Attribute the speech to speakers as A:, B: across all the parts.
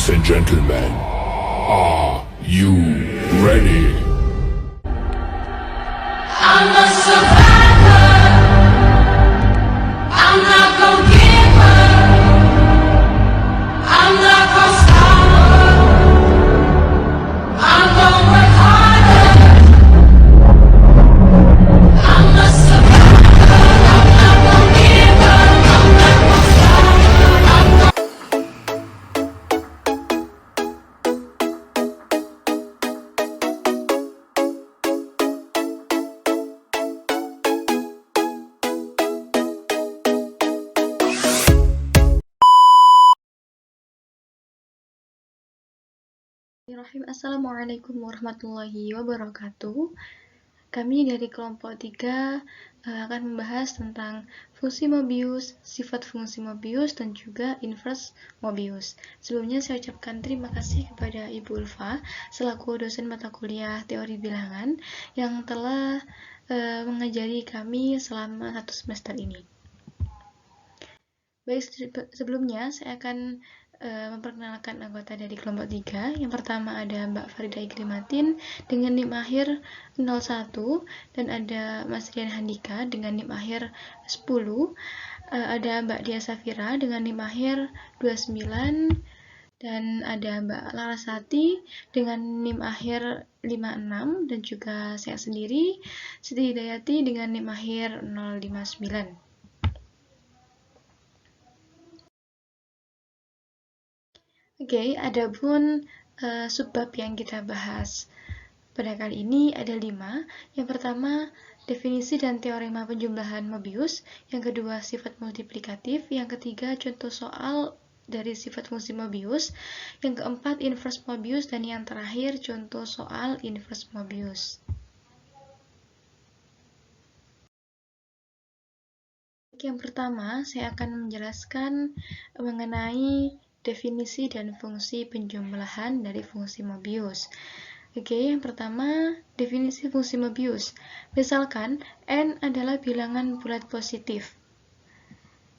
A: Ladies and gentlemen, are you ready?
B: I'm a survivor. I'm not gonna give up. I'm not gonna stop. I'm gonna work harder. I'm a survivor. I'm not gonna give up. I'm not gonna stop.
C: Assalamualaikum warahmatullahi wabarakatuh. Kami dari kelompok 3 akan membahas tentang fungsi Mobius, sifat fungsi Mobius, dan juga inverse Mobius. Sebelumnya saya ucapkan terima kasih kepada Ibu Ulfa selaku dosen mata kuliah teori bilangan yang telah mengajari kami selama 1 semester ini. Baik, sebelumnya saya akan memperkenalkan anggota dari kelompok 3. Yang pertama ada Mbak Farida Ikrimatin dengan NIM akhir 01, dan ada Mas Rian Handika dengan NIM akhir 10, ada Mbak Dia Safira dengan NIM akhir 29, dan ada Mbak Larasati dengan NIM akhir 56, dan juga saya sendiri Siti Hidayati dengan NIM akhir 059. Oke, adapun subbab yang kita bahas pada kali ini ada 5. Yang pertama, definisi dan teorema penjumlahan Mobius. Yang kedua, sifat multiplikatif. Yang ketiga, contoh soal dari sifat fungsi Mobius. Yang keempat, inverse Mobius. Dan yang terakhir, contoh soal inverse Mobius. Yang pertama, saya akan menjelaskan mengenai definisi dan fungsi penjumlahan dari fungsi Mobius. Oke, yang pertama, definisi fungsi Mobius. Misalkan n adalah bilangan bulat positif.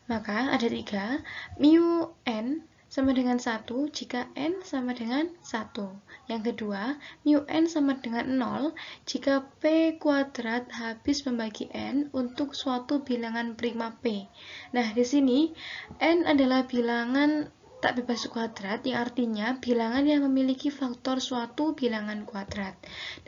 C: Maka ada 3, mu n sama dengan 1 jika n sama dengan 1. Yang kedua, mu n sama dengan 0 jika p kuadrat habis membagi n untuk suatu bilangan prima p. Nah, di sini n adalah bilangan tak bebas kuadrat, yang artinya bilangan yang memiliki faktor suatu bilangan kuadrat.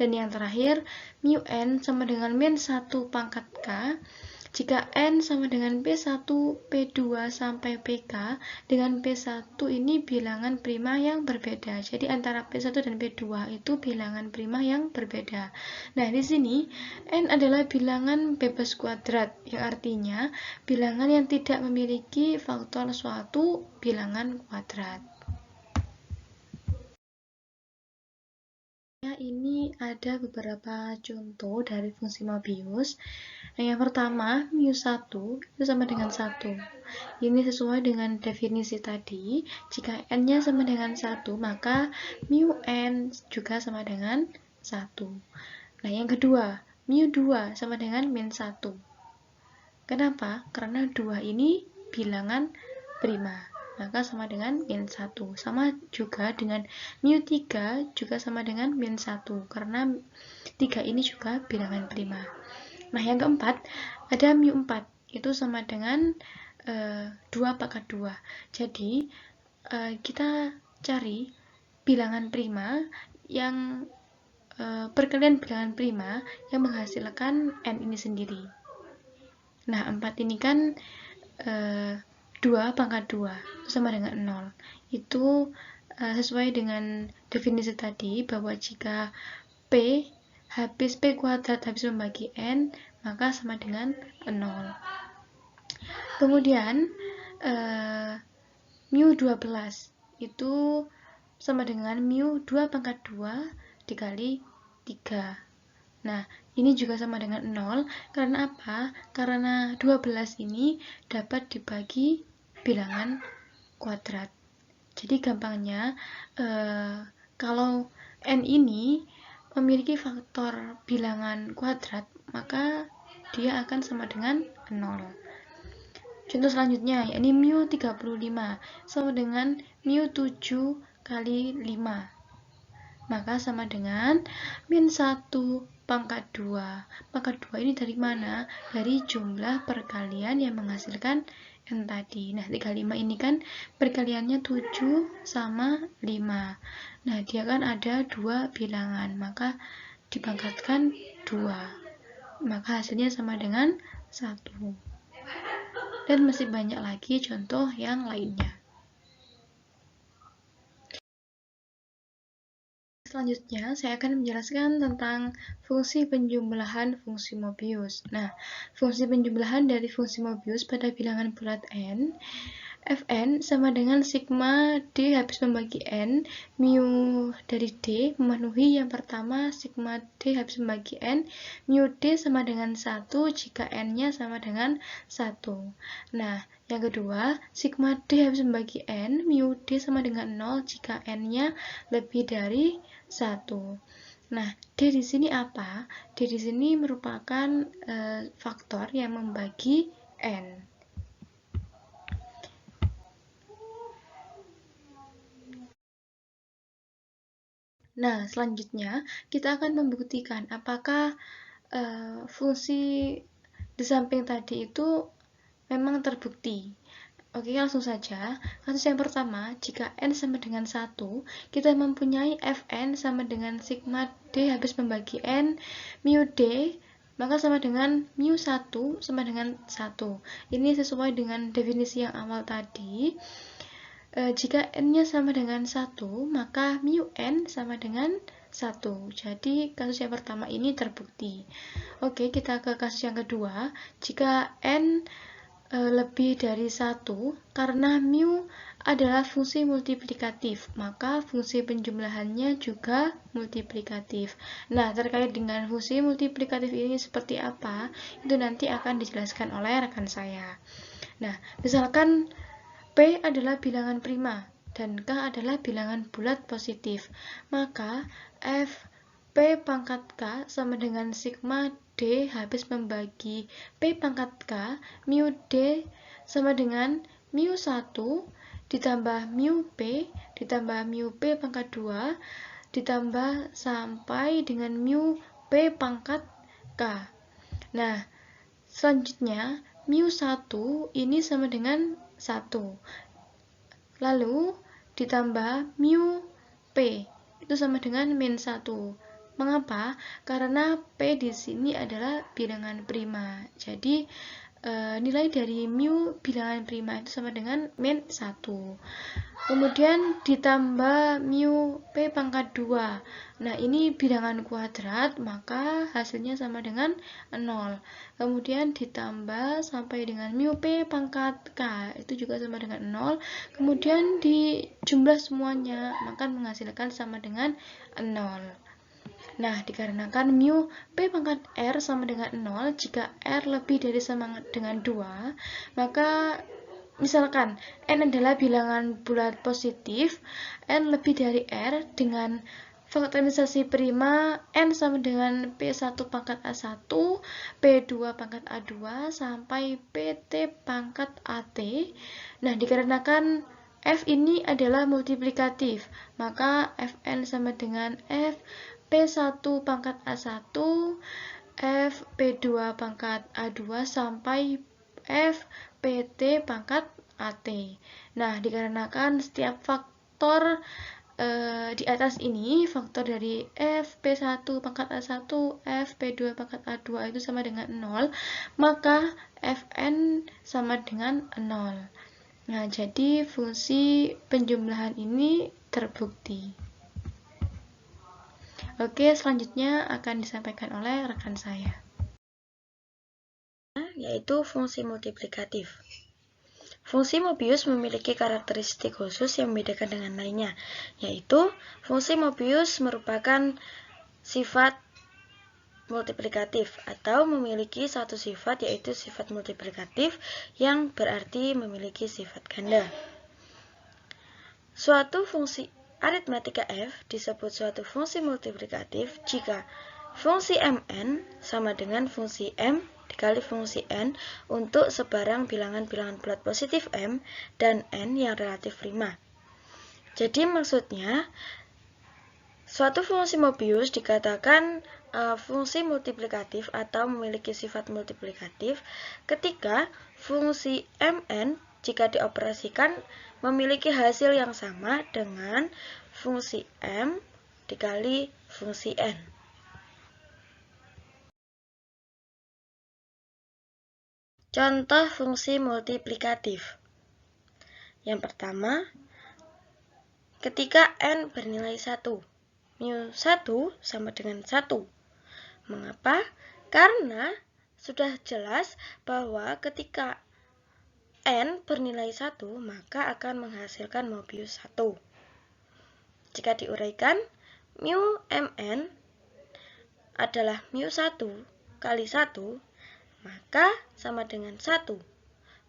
C: Dan yang terakhir, mu n sama dengan min 1 pangkat k jika n sama dengan P1, P2, sampai PK, dengan P1 ini bilangan prima yang berbeda. Jadi antara P1 dan P2 itu bilangan prima yang berbeda. Nah, di sini n adalah bilangan bebas kuadrat, yang artinya bilangan yang tidak memiliki faktor suatu bilangan kuadrat. Ini ada beberapa contoh dari fungsi Mobius. Yang pertama, mu1 itu sama dengan 1. Ini sesuai dengan definisi tadi. Jika n-nya sama dengan 1, maka mu n juga sama dengan 1. Nah, yang kedua, mu2 sama dengan min 1. Kenapa? Karena 2 ini bilangan prima, maka sama dengan min 1. Sama juga dengan mu3 juga sama dengan min 1, karena 3 ini juga bilangan prima. Nah, yang keempat, ada mu4, itu sama dengan 2 pangkat 2. Jadi, kita cari bilangan prima yang perkalian bilangan prima yang menghasilkan n ini sendiri. Nah, 4 ini kan 2 pangkat 2, itu sama dengan 0. Itu sesuai dengan definisi tadi, bahwa jika P kuadrat habis membagi n, maka sama dengan 0. Kemudian mu 12 itu sama dengan mu 2 pangkat 2 dikali 3. Nah, ini juga sama dengan 0. Karena apa? Karena 12 ini dapat dibagi bilangan kuadrat. Jadi gampangnya, kalau n ini memiliki faktor bilangan kuadrat, maka dia akan sama dengan 0. Contoh selanjutnya, yakni mu 35 sama dengan mu 7 kali 5. Maka sama dengan min 1 pangkat 2. Pangkat 2 ini dari mana? Dari jumlah perkalian yang menghasilkan N tadi. Nah, 35 ini kan perkaliannya 7 sama 5. Nah, dia kan ada 2 bilangan, maka dipangkatkan 2. Maka hasilnya sama dengan 1. Dan masih banyak lagi contoh yang lainnya. Selanjutnya, saya akan menjelaskan tentang fungsi penjumlahan fungsi Mobius. Nah, fungsi penjumlahan dari fungsi Mobius pada bilangan bulat n, Fn sama dengan sigma D habis membagi N, mu dari D memenuhi yang pertama sigma D habis membagi N, mu D sama dengan 1 jika N-nya sama dengan 1. Nah, yang kedua, sigma D habis membagi N, mu D sama dengan 0 jika N-nya lebih dari 1. Nah, D di sini apa? D di sini merupakan faktor yang membagi N. Nah, selanjutnya kita akan membuktikan apakah fungsi di samping tadi itu memang terbukti. Oke, langsung saja. Kasus yang pertama, jika N sama dengan 1, kita mempunyai Fn sama dengan sigma D habis membagi N, mu D, maka sama dengan mu 1 sama dengan 1. Ini sesuai dengan definisi yang awal tadi. Jika N-nya sama dengan 1, maka mu N sama dengan 1. Jadi, kasus yang pertama ini terbukti. Oke, kita ke kasus yang kedua. Jika N lebih dari 1, karena mu adalah fungsi multiplikatif, maka fungsi penjumlahannya juga multiplikatif. Nah, terkait dengan fungsi multiplikatif ini seperti apa, itu nanti akan dijelaskan oleh rekan saya. Nah, misalkan P adalah bilangan prima dan K adalah bilangan bulat positif, maka F P pangkat K sama dengan sigma D habis membagi P pangkat K, mu D sama dengan mu 1 ditambah mu P ditambah mu P pangkat 2 ditambah sampai dengan mu P pangkat K. Nah, selanjutnya mu 1 ini sama dengan 1. Lalu ditambah mu P itu sama dengan min 1. Mengapa? Karena P di sini adalah bilangan prima. Jadi nilai dari mu bilangan prima itu sama dengan min 1. Kemudian ditambah mu P pangkat 2. Nah, ini bilangan kuadrat, maka hasilnya sama dengan 0. Kemudian ditambah sampai dengan mu P pangkat K, itu juga sama dengan 0. Kemudian dijumlah semuanya, maka menghasilkan sama dengan 0. Nah, dikarenakan mu P pangkat R sama dengan 0, jika R lebih dari sama dengan 2, maka misalkan N adalah bilangan bulat positif, N lebih dari R dengan faktorisasi prima N sama dengan P1 pangkat A1, P2 pangkat A2, sampai PT pangkat AT. Nah, dikarenakan F ini adalah multiplikatif, maka Fn sama dengan F P1 pangkat A1, F P2 pangkat A2, sampai F PT pangkat AT. Nah, dikarenakan setiap faktor di atas ini, faktor dari F P1 pangkat A1, F P2 pangkat A2 itu sama dengan 0, maka Fn sama dengan 0. Nah, jadi fungsi penjumlahan ini terbukti. Oke, selanjutnya akan disampaikan oleh rekan saya,
D: yaitu fungsi multiplikatif. Fungsi Mobius memiliki karakteristik khusus yang membedakan dengan lainnya, yaitu fungsi Mobius merupakan sifat multiplikatif atau memiliki satu sifat, yaitu sifat multiplikatif yang berarti memiliki sifat ganda. Suatu fungsi aritmatika f disebut suatu fungsi multiplikatif jika fungsi mn sama dengan fungsi m dikali fungsi n untuk sebarang bilangan-bilangan bulat positif m dan n yang relatif prima. Jadi maksudnya suatu fungsi Mobius dikatakan fungsi multiplikatif atau memiliki sifat multiplikatif ketika fungsi Mn jika dioperasikan memiliki hasil yang sama dengan fungsi M dikali fungsi N. Contoh fungsi multiplikatif. Yang pertama, ketika N bernilai 1, mu 1 sama dengan 1. Mengapa? Karena sudah jelas bahwa ketika N bernilai 1, maka akan menghasilkan Mobius 1. Jika diuraikan, mu Mn adalah mu 1 kali 1, maka sama dengan 1.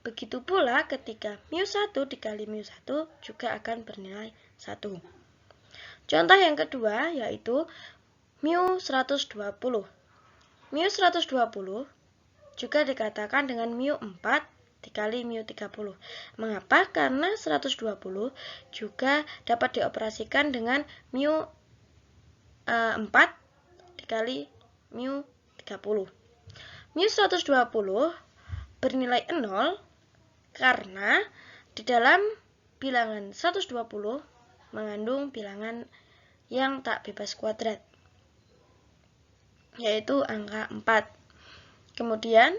D: Begitu pula ketika mu 1 dikali mu 1 juga akan bernilai 1. Contoh yang kedua yaitu mu 120. Mu 120 juga dikatakan dengan mu 4 dikali mu 30. Mengapa? Karena 120 juga dapat dioperasikan dengan mu 4 dikali mu 30. Mu 120 bernilai 0 karena di dalam bilangan 120 mengandung bilangan yang tak bebas kuadrat, yaitu angka 4. Kemudian,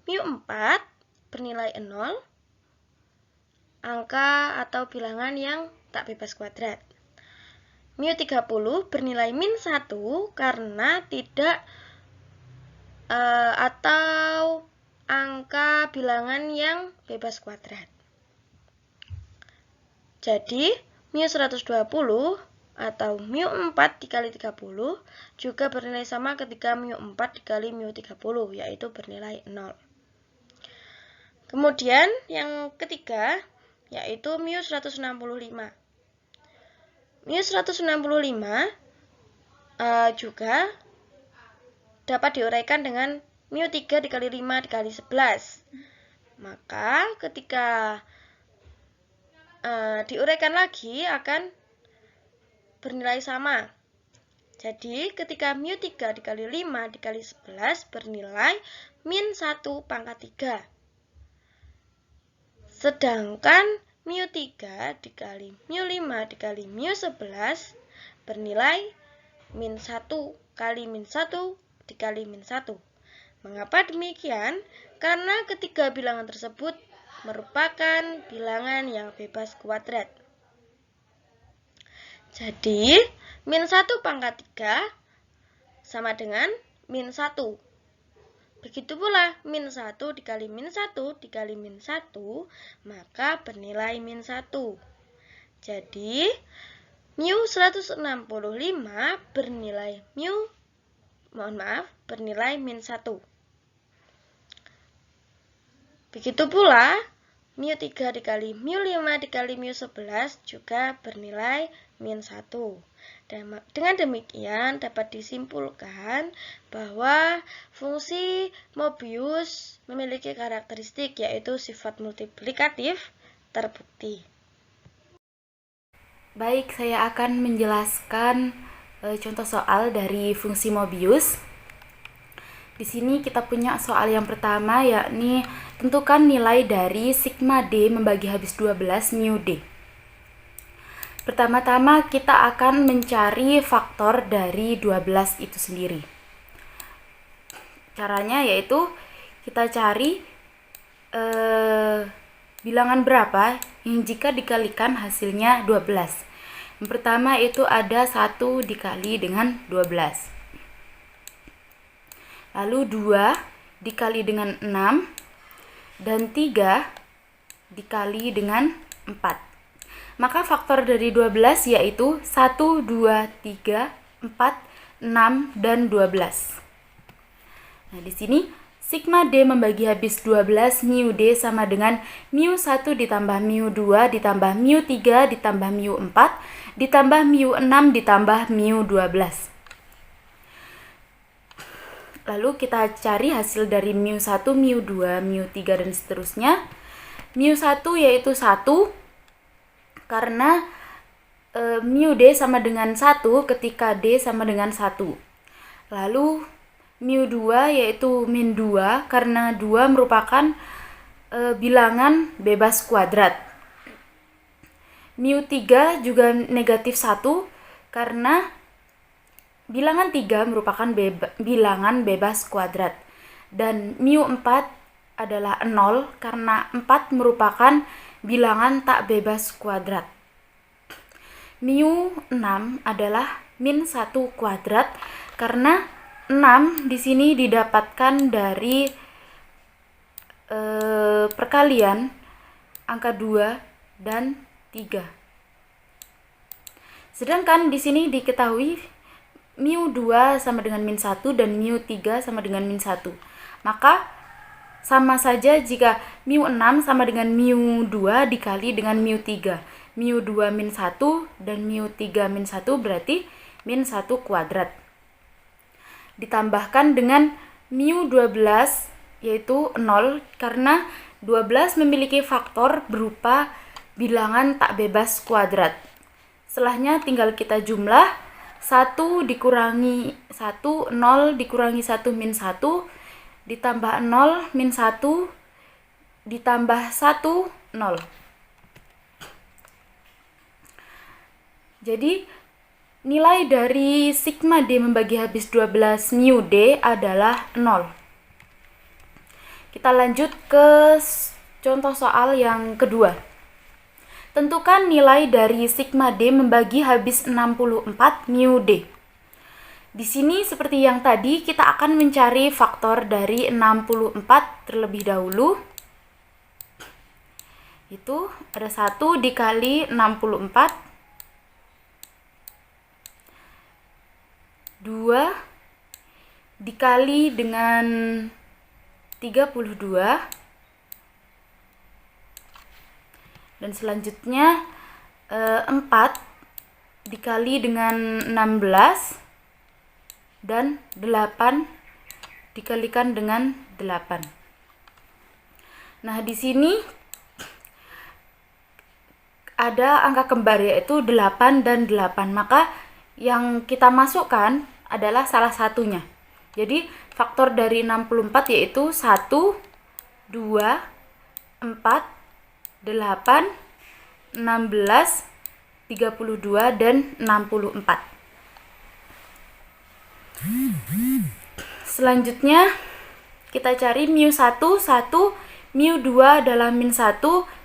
D: mu 4 bernilai 0, angka atau bilangan yang tak bebas kuadrat. Mu 30 bernilai min 1 karena tidak atau angka bilangan yang bebas kuadrat. Jadi, mu 120 atau mu 4 dikali 30 juga bernilai sama ketika mu 4 dikali mu 30, yaitu bernilai 0. Kemudian yang ketiga yaitu mu 165. Mu 165 juga dapat diuraikan dengan mu 3 dikali 5 dikali 11. Maka ketika diuraikan lagi akan bernilai sama. Jadi ketika mu 3 dikali 5 dikali 11 bernilai min 1 pangkat 3. Sedangkan mu 3 dikali mu 5 dikali mu 11 bernilai min 1 kali min 1 dikali min 1. Mengapa demikian? Karena ketiga bilangan tersebut merupakan bilangan yang bebas kuadrat. Jadi, min 1 pangkat 3 sama dengan min 1. Begitu pula, min 1 dikali min 1 dikali min 1, maka bernilai min 1. Jadi, mu 165 bernilai bernilai min 1. Begitu pula, mu 3 dikali mu 5 dikali mu 11 juga bernilai min 1. Dan dengan demikian dapat disimpulkan bahwa fungsi Mobius memiliki karakteristik yaitu sifat multiplikatif terbukti.
E: Baik, saya akan menjelaskan contoh soal dari fungsi Mobius. Di sini kita punya soal yang pertama, yakni tentukan nilai dari sigma D membagi habis 12 mu D. Pertama-tama kita akan mencari faktor dari 12 itu sendiri. Caranya yaitu kita cari bilangan berapa yang jika dikalikan hasilnya 12. Yang pertama itu ada 1 dikali dengan 12. Lalu 2 dikali dengan 6 dan 3 dikali dengan 4. Maka faktor dari 12 yaitu 1, 2, 3, 4, 6, dan 12. Nah, di sini sigma D membagi habis 12 mu D sama dengan mu 1 ditambah mu 2 ditambah mu 3 ditambah mu 4 ditambah mu 6 ditambah mu 12. Lalu kita cari hasil dari mu 1, mu 2, mu 3, dan seterusnya. Mu 1 yaitu 1 karena mu D sama dengan 1 ketika D sama dengan 1. Lalu mu 2 yaitu min 2 karena 2 merupakan bilangan bebas kuadrat. Mu 3 juga negatif 1 karena bilangan 3 merupakan bilangan bebas kuadrat. Dan mu 4 adalah 0 karena 4 merupakan bilangan tak bebas kuadrat. Mu 6 adalah min 1 kuadrat karena 6 di sini didapatkan dari perkalian angka 2 dan 3. Sedangkan di sini diketahui mu 2 sama dengan min 1 dan mu 3 sama dengan min 1. Maka sama saja jika mu 6 sama dengan mu 2 dikali dengan mu 3. Mu 2 min 1 dan mu 3 min 1 berarti min 1 kuadrat. Ditambahkan dengan mu 12 yaitu 0 karena 12 memiliki faktor berupa bilangan tak bebas kuadrat. Setelahnya tinggal kita jumlah 1 dikurangi 1, 0 dikurangi 1 min 1, ditambah 0 min 1, ditambah 1, 0. Jadi nilai dari sigma D membagi habis 12 mu D adalah 0. Kita lanjut ke contoh soal yang kedua. Tentukan nilai dari sigma D membagi habis 64 mu D. Di sini seperti yang tadi kita akan mencari faktor dari 64 terlebih dahulu. Itu ada 1 dikali 64, 2 dikali dengan 32, dan selanjutnya 4 dikali dengan 16 dan 8 dikalikan dengan 8. Nah, di sini ada angka kembar yaitu 8 dan 8. Maka yang kita masukkan adalah salah satunya. Jadi faktor dari 64 yaitu 1, 2, 4, 8, 16, 32, dan 64. Selanjutnya kita cari mu 1, 1, mu 2 adalah min 1,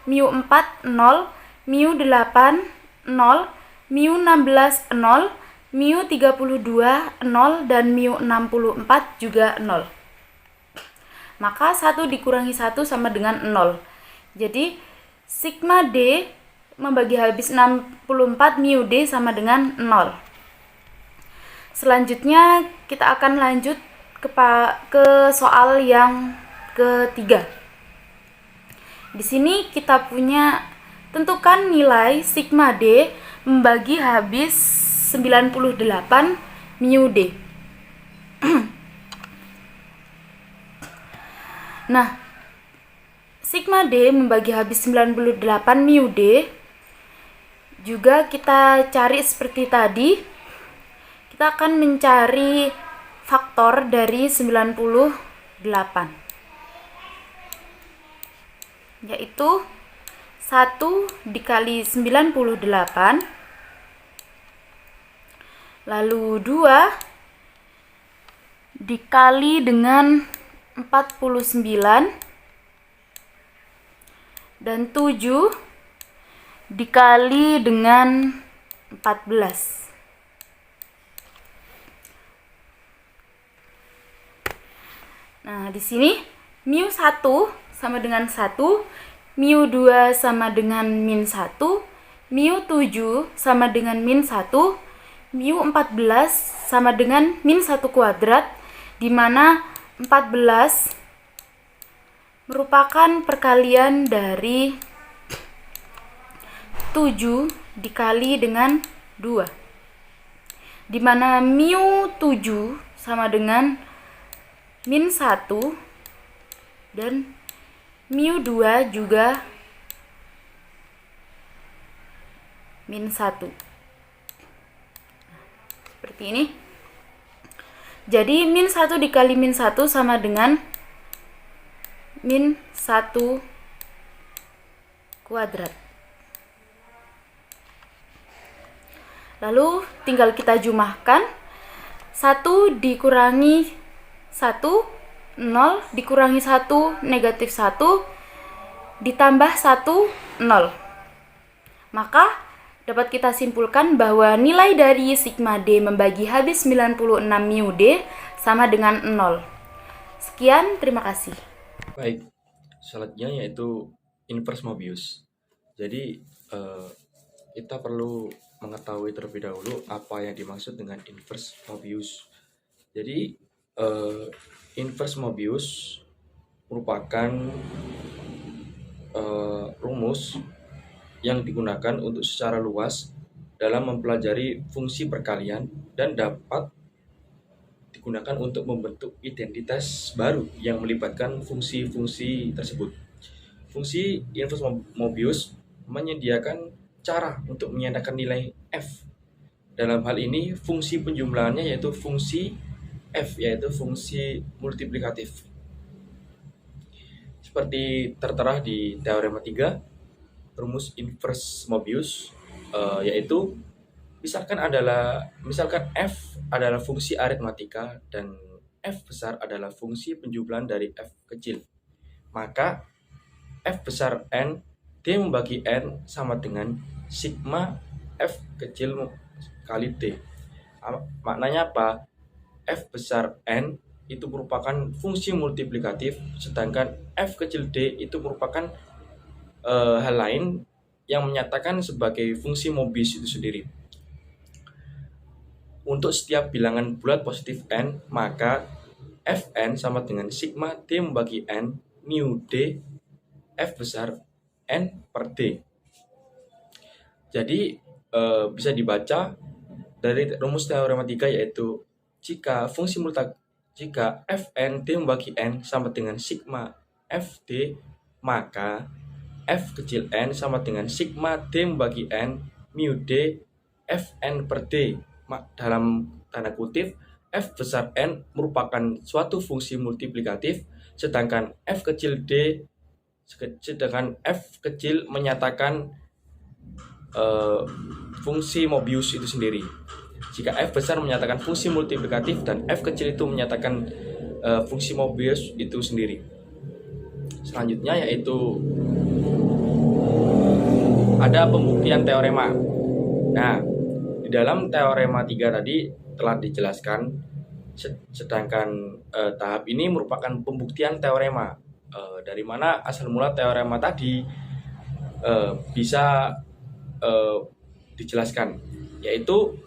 E: mu 4, 0, mu 8, 0, mu 16, 0, mu 32, 0, dan mu 64 juga 0. Maka 1 dikurangi 1 sama dengan 0. Jadi sigma D membagi habis 64 mu D sama dengan 0. Selanjutnya kita akan lanjut ke soal yang ketiga. Di sini kita punya tentukan nilai sigma D membagi habis 98 mu D. Nah, sigma D membagi habis 98 mu D juga kita cari seperti tadi. Kita akan mencari faktor dari 98, yaitu 1 dikali 98, lalu 2 dikali dengan 49, dan 7 dikali dengan 14. Nah, di sini mu 1 sama dengan 1, mu 2 sama dengan min 1, mu 7 sama dengan min 1, mu 14 sama dengan min 1 kuadrat, di mana 14 merupakan perkalian dari 7 dikali dengan 2, di mana mu 7 sama dengan min 1 dan mu 2 juga min 1. seperti ini. Jadi min 1 dikali min 1 sama dengan min 1 kuadrat. Lalu tinggal kita jumlahkan. 1 dikurangi 1, 0 dikurangi 1, negatif 1, ditambah 1, 0. Maka dapat kita simpulkan bahwa nilai dari sigma D membagi habis 96 mu D sama dengan 0. Sekian, terima kasih.
F: Baik, selanjutnya yaitu inverse Mobius. Jadi kita perlu mengetahui terlebih dahulu apa yang dimaksud dengan inverse Mobius. Jadi inverse Mobius merupakan rumus yang digunakan untuk secara luas dalam mempelajari fungsi perkalian dan dapat digunakan untuk membentuk identitas baru yang melibatkan fungsi-fungsi tersebut. Fungsi inverse Mobius menyediakan cara untuk menyandarkan nilai f. Dalam hal ini fungsi penjumlahannya yaitu fungsi f, yaitu fungsi multiplikatif. Seperti tertera di teorema 3, rumus inverse Mobius yaitu misalkan f adalah fungsi aritmatika dan f besar adalah fungsi penjumlahan dari f kecil. Maka f besar n D membagi n sama dengan sigma f kecil kali D. Maknanya apa? F besar n itu merupakan fungsi multiplikatif, sedangkan f kecil D itu merupakan hal lain yang menyatakan sebagai fungsi Mobius itu sendiri. Untuk setiap bilangan bulat positif n, maka Fn sama dengan sigma D membagi n mu D f besar n per D. Jadi bisa dibaca dari rumus teorema 3 yaitu jika Fn D membagi n sama dengan sigma Fd, maka f kecil n sama dengan sigma D membagi n mu D Fn per D. Dalam tanda kutip, f besar n merupakan suatu fungsi multiplikatif, sedangkan f kecil menyatakan fungsi Mobius itu sendiri. Jika f besar menyatakan fungsi multiplikatif dan f kecil itu menyatakan fungsi Mobius itu sendiri. Selanjutnya yaitu ada pembuktian teorema. Nah, di dalam teorema 3 tadi telah dijelaskan, sedangkan tahap ini merupakan pembuktian teorema. Dari mana asal mula teorema tadi bisa dijelaskan, yaitu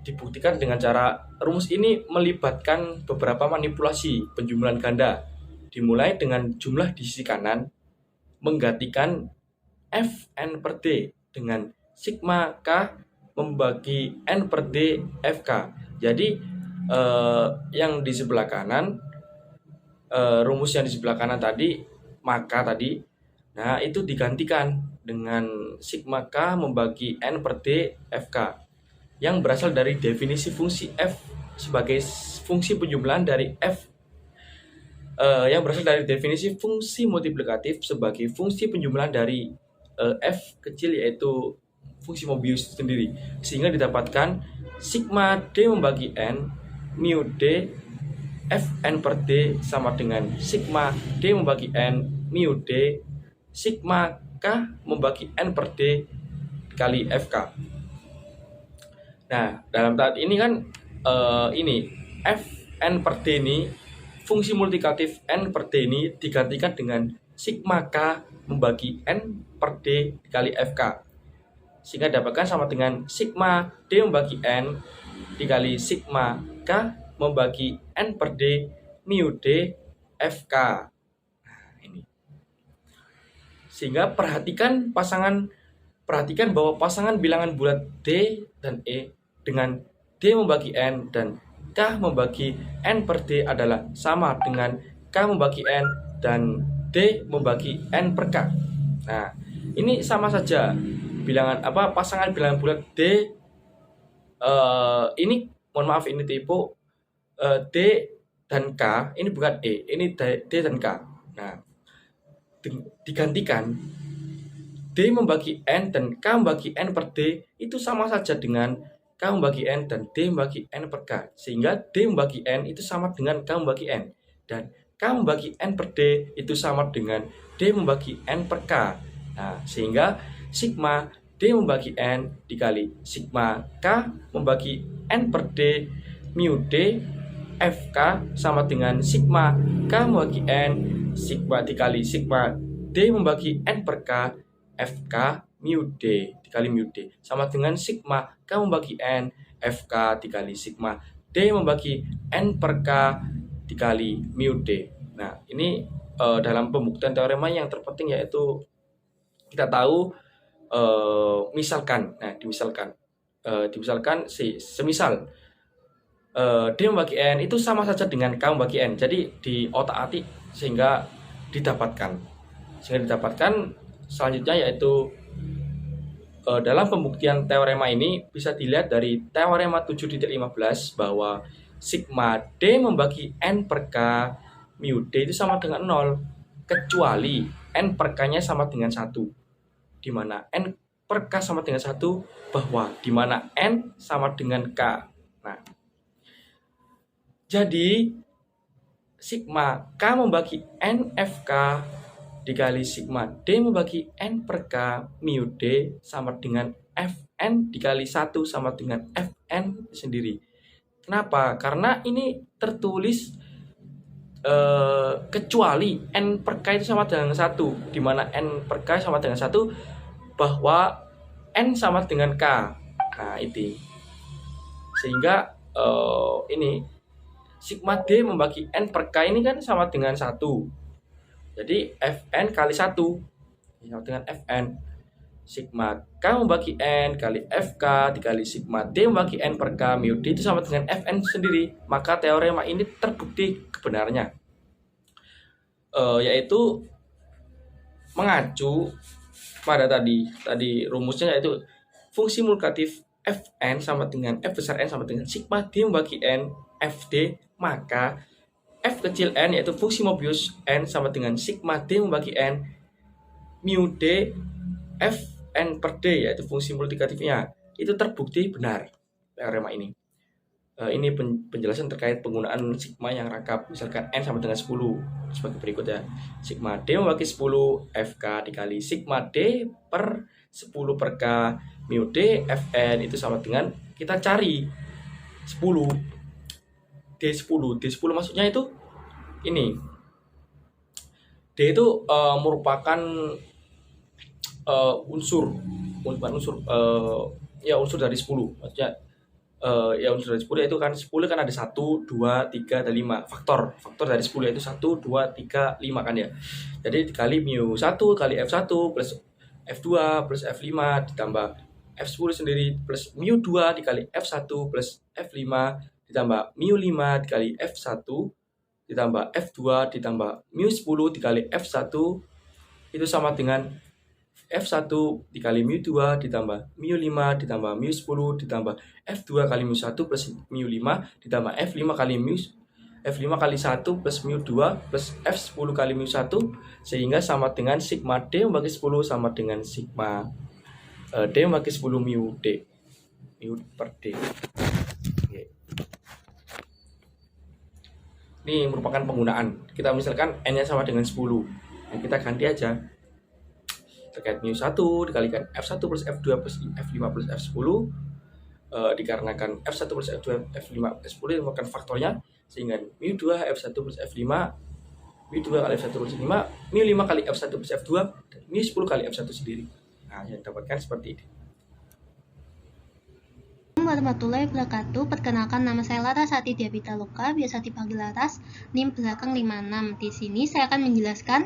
F: dibuktikan dengan cara rumus ini melibatkan beberapa manipulasi penjumlahan ganda, dimulai dengan jumlah di sisi kanan menggantikan Fn per D dengan sigma K membagi N per D Fk. Jadi yang di sebelah kanan, rumus yang di sebelah kanan tadi, maka tadi, nah itu digantikan dengan sigma K membagi N per D Fk yang berasal dari definisi fungsi f sebagai fungsi penjumlahan dari f yang berasal dari definisi fungsi multiplikatif sebagai fungsi penjumlahan dari f kecil, yaitu fungsi Mobius sendiri, sehingga didapatkan sigma D membagi N mu D Fn per D sama dengan sigma D membagi N mu D sigma K membagi N per D kali Fk. Nah, dalam tahap ini kan ini Fn per D ini, fungsi multiplikatif N per D ini digantikan dengan sigma K membagi N per D dikali Fk, sehingga dapatkan sama dengan sigma D membagi N dikali sigma K membagi N per D mu D Fk. Nah, ini. Sehingga perhatikan bahwa pasangan bilangan bulat D dan E dengan D membagi N dan K membagi N per D adalah sama dengan K membagi N dan D membagi N per K. Nah, ini sama saja pasangan bilangan bulat D Ini mohon maaf ini tipu, D dan K ini bukan E, ini D dan K. Nah, digantikan D membagi N dan K membagi N per D itu sama saja dengan K membagi N dan D membagi N per K. Sehingga D membagi N itu sama dengan K membagi N. Dan K membagi N per D itu sama dengan D membagi N per K. Nah, sehingga sigma D membagi N dikali sigma K membagi N per D mu D FK sama dengan sigma K membagi N sigma dikali sigma D membagi N per K FK mu D dikali mu D sama dengan sigma K membagi N FK dikali sigma D membagi N per K dikali mu D. Nah, ini dalam pembuktian teorema yang terpenting yaitu kita tahu misalkan, nah dimisalkan semisal D membagi N itu sama saja dengan K membagi N. Jadi di otak-atik sehingga didapatkan selanjutnya yaitu dalam pembuktian teorema ini bisa dilihat dari teorema 7.15 bahwa sigma D membagi N per K mu D itu sama dengan 0 kecuali N per K-nya sama dengan 1, di mana N per K sama dengan 1 bahwa di mana N sama dengan K. Nah, jadi sigma K membagi N FK dikali sigma D membagi N per K mu D sama dengan Fn dikali 1 sama dengan Fn sendiri. Kenapa? Karena ini tertulis kecuali N per K itu sama dengan 1, di mana N per K sama dengan 1 bahwa N sama dengan K. Nah, itu. Sehingga ini sigma D membagi N per K ini kan sama dengan 1. Jadi Fn kali 1 sama dengan Fn. Sigma K membagi N kali FK dikali sigma D membagi N per K mu D itu sama dengan Fn sendiri. Maka teorema ini terbukti kebenarannya. Yaitu mengacu pada tadi rumusnya yaitu fungsi multiplikatif Fn sama dengan F besar N sama dengan sigma D membagi N Fd, maka F kecil N yaitu fungsi Mobius N sama dengan sigma D membagi N mu D Fn per D yaitu fungsi multiplikatifnya. Itu terbukti benar teorema ini. Ini penjelasan terkait penggunaan sigma yang rangkap. Misalkan N sama dengan 10 sebagai berikut ya. Sigma D membagi 10 FK dikali sigma D per 10 per K mu D Fn itu sama dengan kita cari 10 D10 maksudnya itu ini. D itu merupakan unsur dari 10. Maksudnya unsur dari 10 itu kan 10 kan ada 1, 2, 3 dan 5. Faktor dari 10 yaitu 1, 2, 3, 5 kan ya. Jadi dikali mu 1 kali F1 plus F2 plus F5 ditambah F10 sendiri plus mu 2 dikali F1 plus F5 ditambah mu 5 dikali F1 ditambah F2 ditambah mu 10 dikali F1 itu sama dengan F1 dikali mu 2 ditambah mu 5 ditambah mu 10 ditambah F2 kali mu 1 plus mu 5 ditambah F5 kali mu F5 kali 1 plus mu 2 plus F10 kali mu 1 sehingga sama dengan sigma D membagi 10 sama dengan sigma D membagi 10 mu D mu per D. Oke. Ini merupakan penggunaan. Kita misalkan N-nya sama dengan 10. Nah, kita ganti aja. Terkait mu 1 dikalikan F1 plus F2 plus F5 plus F10 dikarenakan F1 plus F2 F5 F10 merupakan faktornya sehingga mu 2 F1 plus F5 mu 2 kali F1 plus F5 mu 5 kali F1 plus F2 dan mu 10 kali F1 sendiri. Nah, yang dapatkan seperti ini.
G: Warahmatullahi wabarakatuh. Perkenalkan, nama saya Laras Ati Diapita Loka, biasa dipanggil Laras, NIM belakang 56. Di sini saya akan menjelaskan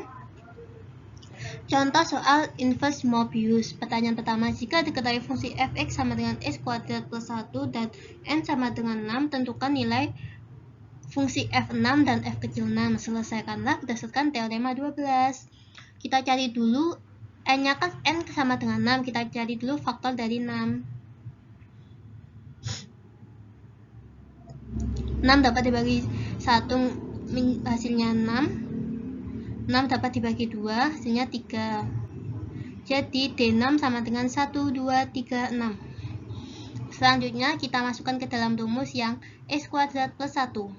G: contoh soal inverse Mobius. Pertanyaan pertama, jika diketahui fungsi fx sama dengan x kuadrat plus 1 dan n sama dengan 6, tentukan nilai fungsi f6 dan f kecil 6. Selesaikanlah berdasarkan teorema 12. Kita cari dulu n-nya kan n sama dengan 6, kita cari dulu faktor dari 6. 6 dapat dibagi 1 hasilnya 6 dapat dibagi 2 hasilnya 3. Jadi D6 sama dengan 1, 2, 3, 6. Selanjutnya kita masukkan ke dalam rumus yang X kuadrat plus 1.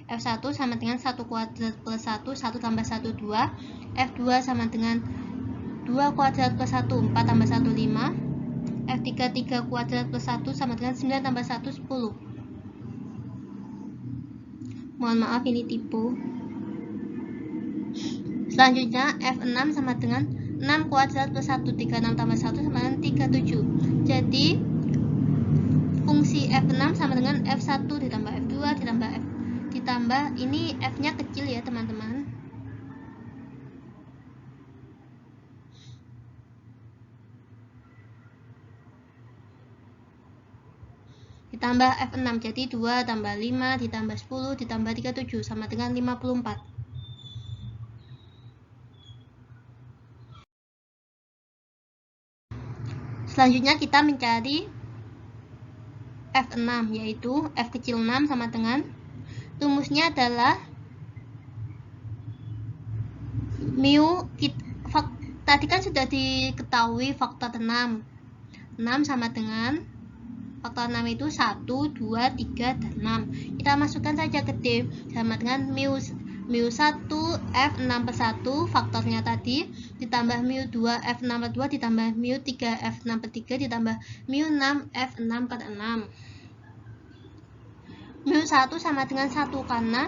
G: F1 sama dengan 1 kuadrat plus 1, 1 tambah 1, 2. F2 sama dengan 2 kuadrat plus 1, 4 tambah 1, 5. F3, 3 kuadrat plus 1 sama dengan 9 tambah 1, 10. Mohon maaf ini tipu. Selanjutnya F6 sama dengan 6 kuadrat plus 1, 36 tambah 1 sama dengan 37. Jadi fungsi F6 sama dengan F1 ditambah F2 ditambah ini F-nya kecil ya teman-teman. Ditambah F6 jadi 2 tambah 5 ditambah 10 ditambah 37 sama dengan 54. Selanjutnya kita mencari F6 yaitu F kecil 6 sama dengan rumusnya adalah mu tadi kan sudah diketahui faktor 6 sama dengan faktor 6 itu 1, 2, 3, dan 6. Kita masukkan saja ke D sama dengan mu 1 F6 per 1 faktornya tadi ditambah mu 2 F6 per 2 ditambah mu 3 F6 per 3 ditambah mu 6 F6 per 6. Mu 1 sama dengan 1 karena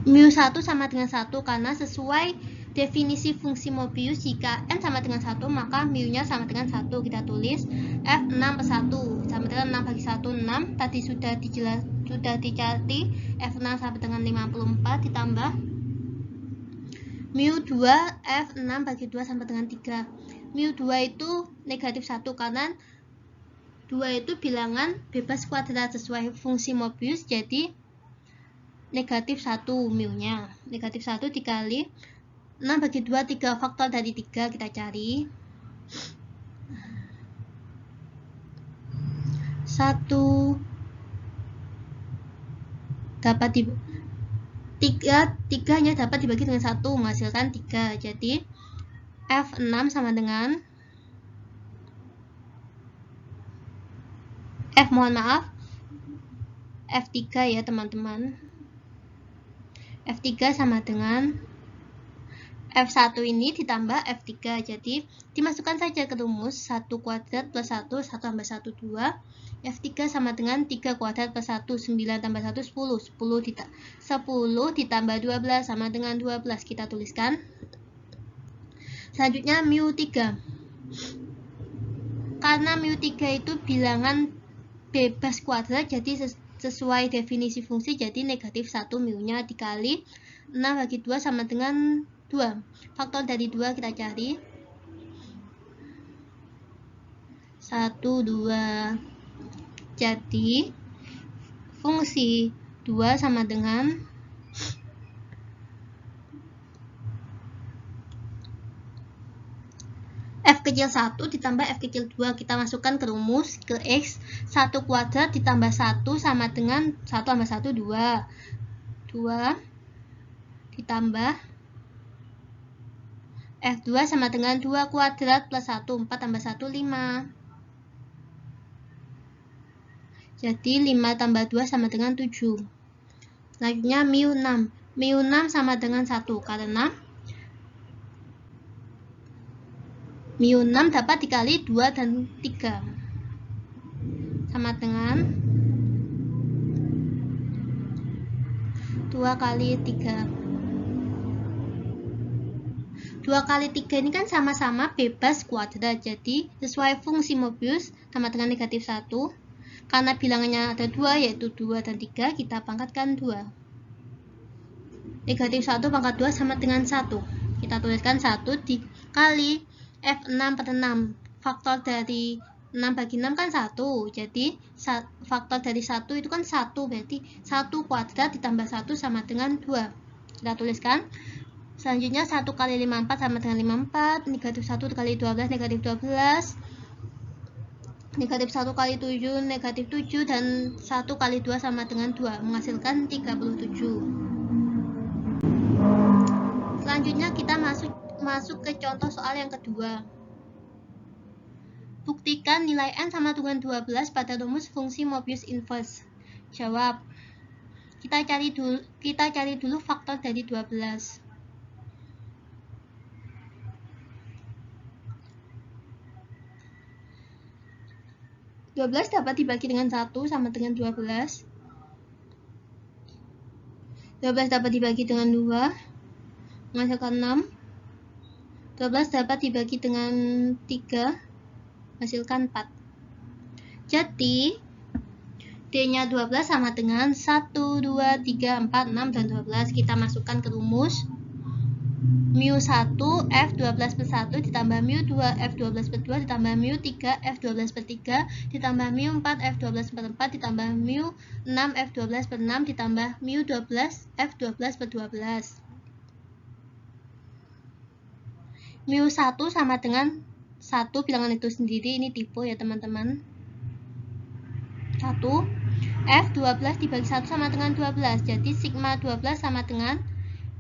G: mu 1 sama dengan 1 karena sesuai definisi fungsi Mobius jika n sama dengan 1 maka mu-nya sama dengan 1. Kita tulis F6 per 1 sama dengan 6 bagi 1 6. Tadi sudah dicari F6 sama dengan 54 ditambah mu 2 F6 bagi 2 sama dengan 3. Mu 2 itu negatif 1 karena 2 itu bilangan bebas kuadrat sesuai fungsi Mobius jadi negatif 1 mu-nya. Negatif 1 dikali 6 bagi 2, 3 faktor dari 3 kita cari 1 dapat 3 hanya dapat dibagi dengan 1 menghasilkan 3. Jadi F6 sama dengan F3 ya teman-teman. F3 sama dengan F1 ini ditambah F3, jadi dimasukkan saja ke rumus 1 kuadrat plus 1, 1 tambah 1, 2. F3 sama dengan 3 kuadrat plus 1, 9 tambah 1, 10. 10 ditambah 12 sama dengan 12, kita tuliskan. Selanjutnya mu 3. Karena mu 3 itu bilangan bebas kuadrat, jadi sesuai definisi fungsi, jadi negatif 1 mu-nya dikali 6 bagi 2 sama dengan 2. Faktor dari 2 kita cari 1, 2. Jadi fungsi 2 sama dengan F kecil 1 ditambah F kecil 2. Kita masukkan ke rumus ke X 1 kuadrat ditambah 1 sama dengan 1 tambah 1, 2. 2 ditambah F2 sama dengan 2 kuadrat plus 1, 4 tambah 1, 5. Jadi 5 tambah 2 sama dengan 7. Selanjutnya mu 6. Mu 6 sama dengan 1 karena mu 6 dapat dikali 2 dan 3. Sama dengan 2 kali 3. 2 kali 3 ini kan sama-sama bebas kuadrat, jadi sesuai fungsi Mobius sama dengan negatif 1. Karena bilangannya ada 2 yaitu 2 dan 3, kita pangkatkan 2. Negatif 1 pangkat 2 sama dengan 1. Kita tuliskan 1 dikali F6 per 6. Faktor dari 6 bagi 6 kan 1, jadi faktor dari 1 itu kan 1, berarti 1 kuadrat ditambah 1 sama dengan 2. Kita tuliskan. Selanjutnya 1 kali 54 sama dengan 54. Negatif 1 kali 12 negatif 12. Negatif 1 kali 7 negatif 7 dan 1 kali 2 sama dengan 2 menghasilkan 37. Selanjutnya kita masuk ke contoh soal yang kedua. Buktikan nilai n sama dengan 12 pada rumus fungsi Mobius inverse. Jawab. Kita cari dulu faktor dari 12. 12 dapat dibagi dengan 1 sama dengan 12. 12 dapat dibagi dengan 2 menghasilkan 6. 12 dapat dibagi dengan 3 menghasilkan 4. Jadi D-nya 12 sama dengan 1, 2, 3, 4, 6, dan 12. Kita masukkan ke rumus. Mu1 F12 per 1 ditambah Mu2 F12 per 2 ditambah Mu3 F12 per 3 ditambah Mu4 F12 per 4 ditambah Mu6 F12 per 6 ditambah Mu12 F12 per 12. Mu1 sama dengan 1 bilangan itu sendiri, ini tipe ya teman-teman. 1 F12 dibagi 1 sama dengan 12, jadi sigma 12 sama dengan,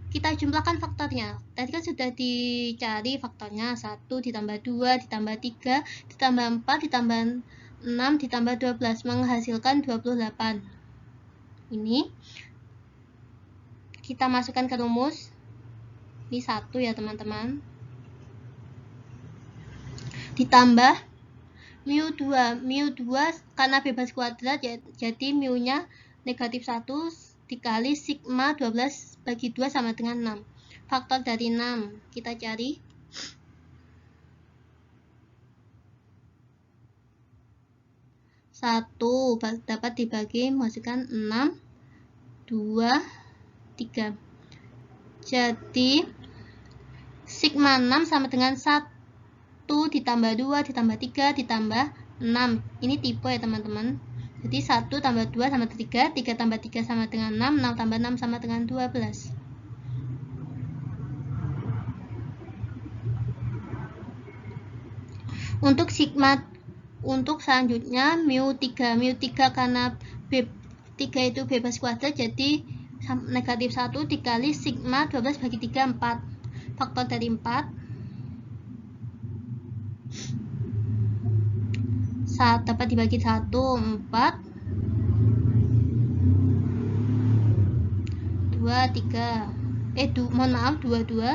G: kita jumlahkan faktornya. Tadi kan sudah dicari faktornya, 1 ditambah 2 ditambah 3 ditambah 4 ditambah 6 ditambah 12 menghasilkan 28. Ini kita masukkan ke rumus. Ini 1 ya teman-teman. Ditambah Mu2 karena bebas kuadrat jadi mu-nya negatif 1 dikali sigma 12 bagi 2 sama dengan 6. Faktor dari 6 kita cari. Satu dapat dibagi menghasilkan 6, 2, 3. Jadi sigma 6 sama dengan 1 ditambah 2 ditambah 3 ditambah 6. Ini tipe ya teman-teman. Jadi 1 tambah 2 sama 3, 3 tambah 3 sama dengan 6, 6 tambah 6 sama dengan 12. Untuk sigma, untuk selanjutnya mu3 karena 3 itu bebas kuadrat, jadi negatif 1 dikali sigma 12 bagi 3, 4. Faktor dari 4 dapat dibagi 1, 4, 2, 3. Mohon maaf, 22.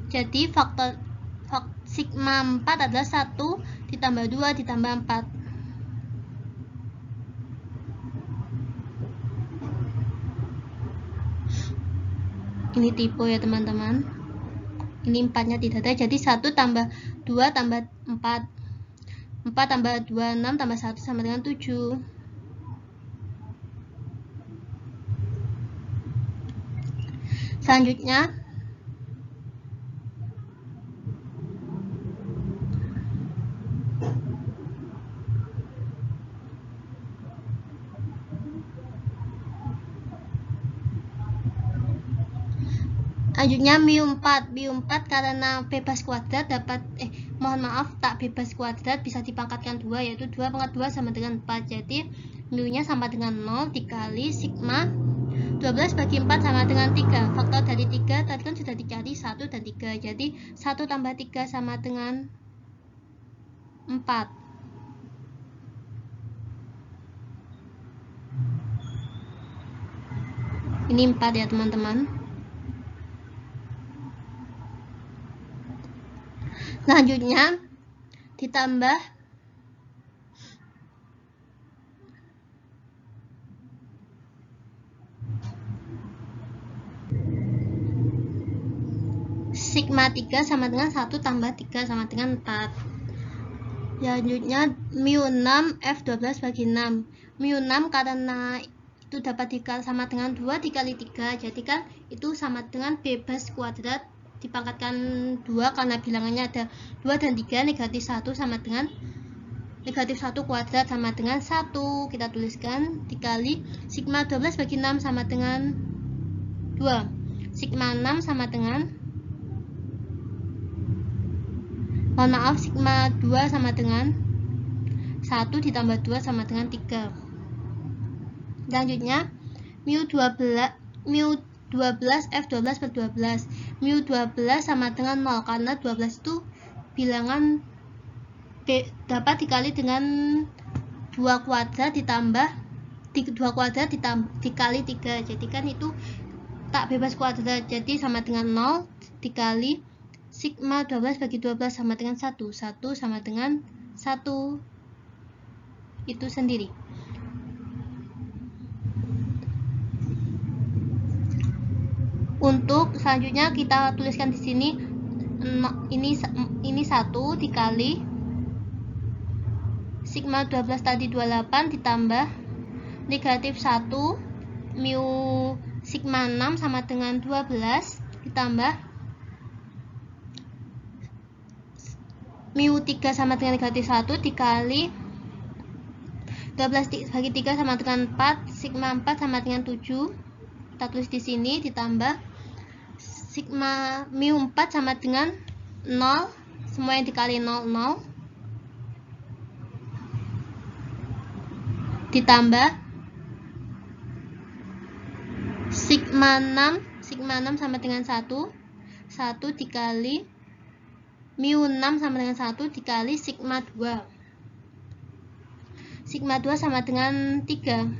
G: Jadi faktor sigma 4 adalah 1 ditambah 2 ditambah 4. Ini tipe ya teman-teman. Ini 4-nya tidak ada, jadi 1 tambah 2 tambah 4. 4 tambah 2, 6 tambah 1 sama dengan 7. Selanjutnya mu4 karena bebas kuadrat dapat mohon maaf, tak bebas kuadrat bisa dipangkatkan 2, yaitu 2 pangkat 2 sama dengan 4. Jadi mu-nya sama dengan 0 dikali sigma 12 bagi 4 sama dengan 3. Faktor dari 3 tadi kan sudah dicari 1 dan 3. Jadi 1 tambah 3 sama dengan 4. Ini 4 ya teman-teman. Selanjutnya ditambah sigma 3 sama dengan 1 tambah 3 sama dengan 4. Selanjutnya mu6 F12 bagi 6. Mu6 karena itu dapat sama dengan 2 dikali 3, jadi kan itu sama dengan bebas kuadrat dipangkatkan 2 karena bilangannya ada 2 dan 3. Negatif 1 sama dengan negatif 1 kuadrat sama dengan 1. Kita tuliskan dikali sigma 12 bagi 6 sama dengan 2. Sigma 6 sama dengan, mohon maaf, sigma 2 sama dengan 1 1 ditambah 2 sama dengan 3. Selanjutnya, mu 12 F12 per 12. Mu 12 sama dengan 0 karena 12 itu bilangan dapat dikali dengan 2 kuadrat ditambah 2 kuadrat dikali 3. Jadi kan itu tak bebas kuadrat. Jadi sama dengan 0 dikali sigma 12 bagi 12 sama dengan 1. 1 sama dengan 1 itu sendiri. Untuk selanjutnya kita tuliskan di sini ini 1 dikali sigma 12 tadi 28 ditambah negatif 1 mu sigma 6 sama dengan 12 ditambah mu 3 sama dengan negatif 1 dikali 12 bagi 3 sama dengan 4, sigma 4 sama dengan 7. Kita tulis di sini ditambah sigma mu 4 sama dengan 0, semua yang dikali 0, 0 ditambah sigma 6 sama dengan 1 dikali mu 6 sama dengan 1 dikali sigma 2. Sigma 2 sama dengan 3.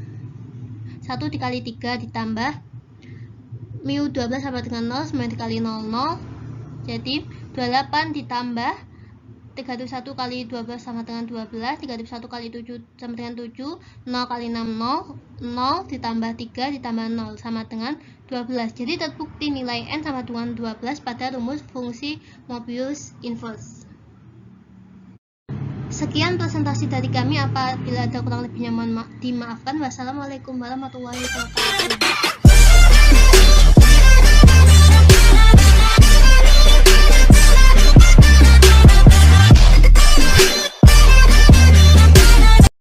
G: 1 dikali 3 ditambah mu 12 sama dengan 0, semua dikali 0, 0. Jadi 28 ditambah 31 kali 12 sama dengan 12, 31 kali 7 sama dengan 7, 0 kali 6, 0, 0 ditambah 3 ditambah 0 sama dengan 12. Jadi terbukti nilai N sama dengan 12 pada rumus fungsi Mobius inverse. Sekian presentasi dari kami. Apabila ada kurang lebihnya mohon dimaafkan. Wassalamualaikum warahmatullahi wabarakatuh.